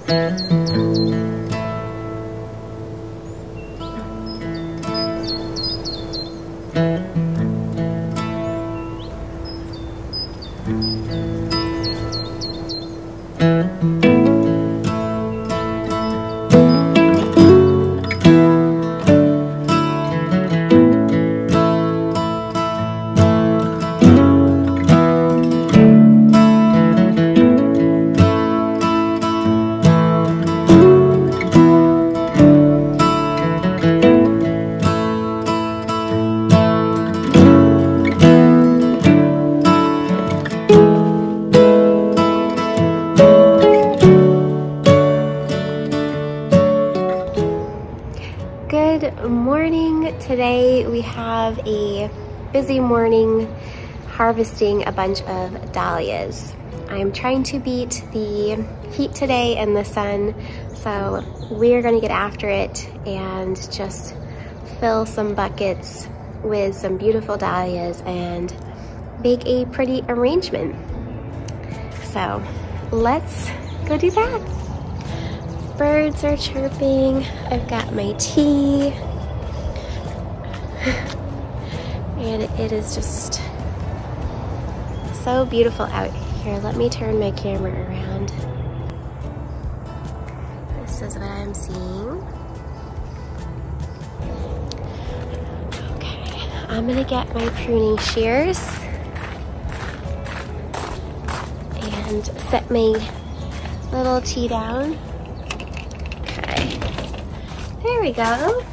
Good morning. Today we have a busy morning harvesting a bunch of dahlias. I'm trying to beat the heat today and the sun, so we're going to get after it and just fill some buckets with some beautiful dahlias and make a pretty arrangement. So let's go do that. Birds are chirping. I've got my tea. And it is just so beautiful out here. Let me turn my camera around. This is what I'm seeing. Okay, I'm gonna get my pruning shears and set my little tea down. There we go.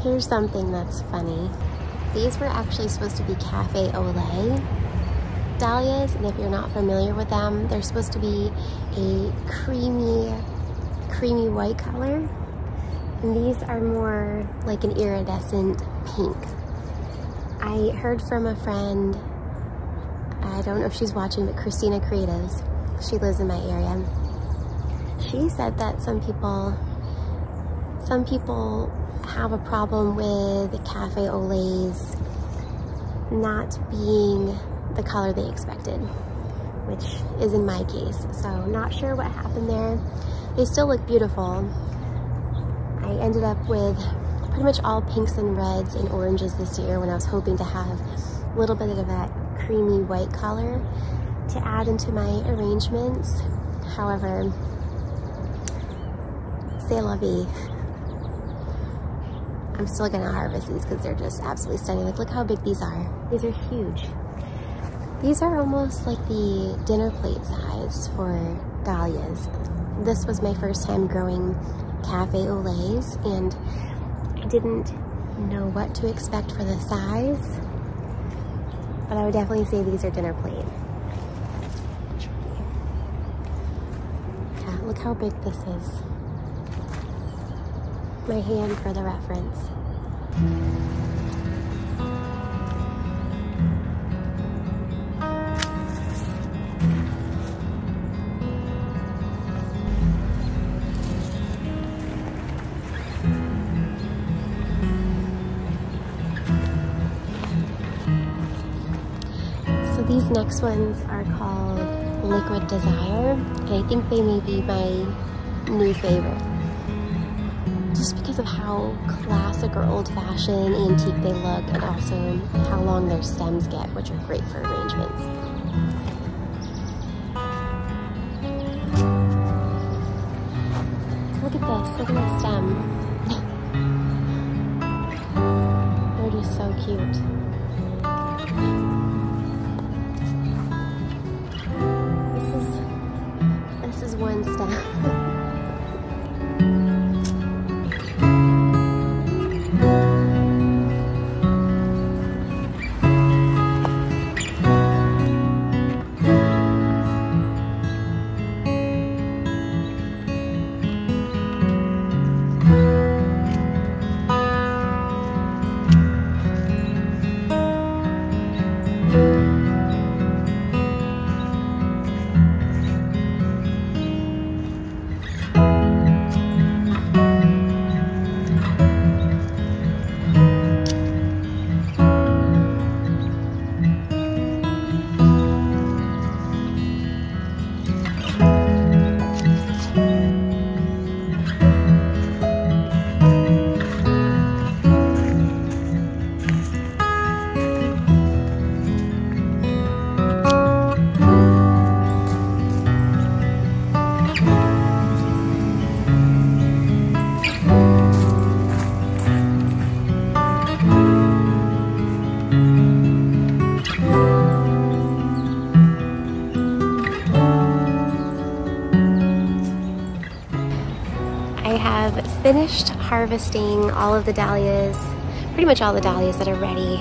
Here's something that's funny. These were actually supposed to be cafe au lait dahlias, and if you're not familiar with them, they're supposed to be a creamy white color, and these are more like an iridescent pink. I heard from a friend, I don't know if she's watching, but Christina Creatives, she lives in my area. She said that some people have a problem with cafe au laits not being the color they expected, which is in my case. So not sure what happened there. They still look beautiful. I ended up with pretty much all pinks and reds and oranges this year when I was hoping to have a little bit of that creamy white color to add into my arrangements. However, C'est la vie. I'm still gonna harvest these because they're just absolutely stunning. Like, look how big these are. These are huge. These are almost like the dinner plate size for dahlias. This was my first time growing cafe au laits, and I didn't know what to expect for the size, but I would definitely say these are dinner plate. Yeah, look how big this is. My hand for the reference. So these next ones are called Liquid Desire, and I think they may be my new favorite. Just because of how classic or old-fashioned antique they look, and also how long their stems get, which are great for arrangements. Look at this, look at the stem. They're just so cute. This is one stem. I have finished harvesting all of the dahlias, pretty much all the dahlias that are ready,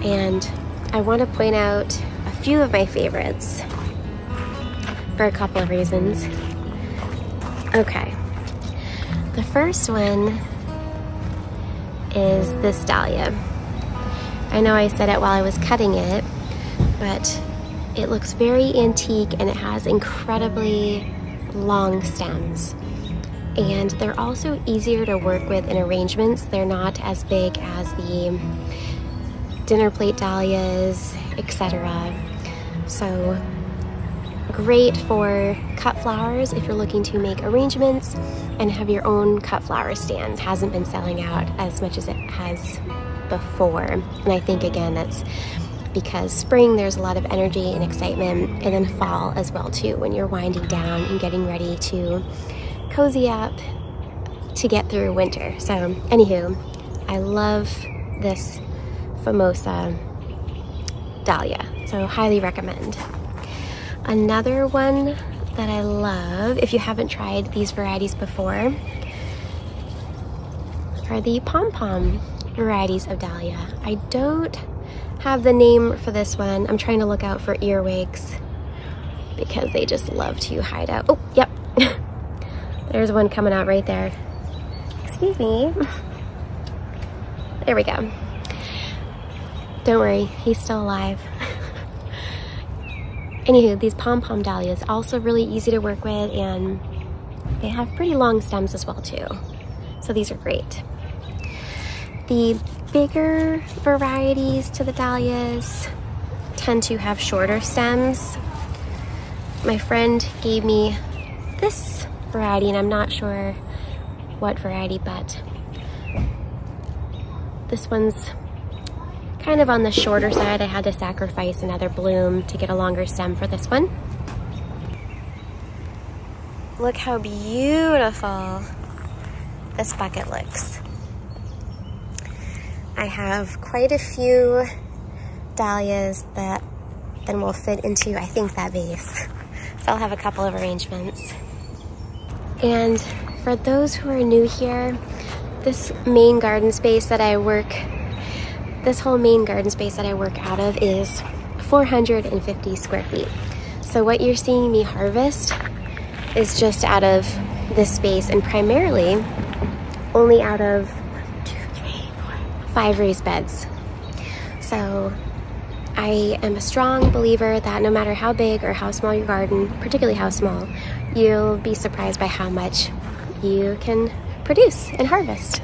and I want to point out a few of my favorites for a couple of reasons. Okay, the first one is this dahlia. I know I said it while I was cutting it, but it looks very antique and it has incredibly long stems. And they're also easier to work with in arrangements. They're not as big as the dinner plate dahlias, etc. So great for cut flowers if you're looking to make arrangements and have your own cut flower stand. Hasn't been selling out as much as it has before. And I think again that's because spring there's a lot of energy and excitement, and then fall as well too, when you're winding down and getting ready to cozy up to get through winter. So anywho, I love this Famosa dahlia, so highly recommend. Another one that I love, if you haven't tried these varieties before, are the pom-pom varieties of dahlia. I don't have the name for this one. I'm trying to look out for earwigs because they just love to hide out. Oh, yep. There's one coming out right there. Excuse me. There we go. Don't worry, he's still alive. Anywho, these pom-pom dahlias, also really easy to work with, and they have pretty long stems as well too. So these are great. The bigger varieties to the dahlias tend to have shorter stems. My friend gave me this variety, and I'm not sure what variety, but this one's kind of on the shorter side. I had to sacrifice another bloom to get a longer stem for this one. Look how beautiful this bucket looks. I have quite a few dahlias that then will fit into, I think, that vase. So I'll have a couple of arrangements. And for those who are new here, this main garden space that I work, this whole main garden space that I work out of is 450 square feet. So what you're seeing me harvest is just out of this space, and primarily only out of 5 raised beds. So I am a strong believer that no matter how big or how small your garden, particularly how small, you'll be surprised by how much you can produce and harvest.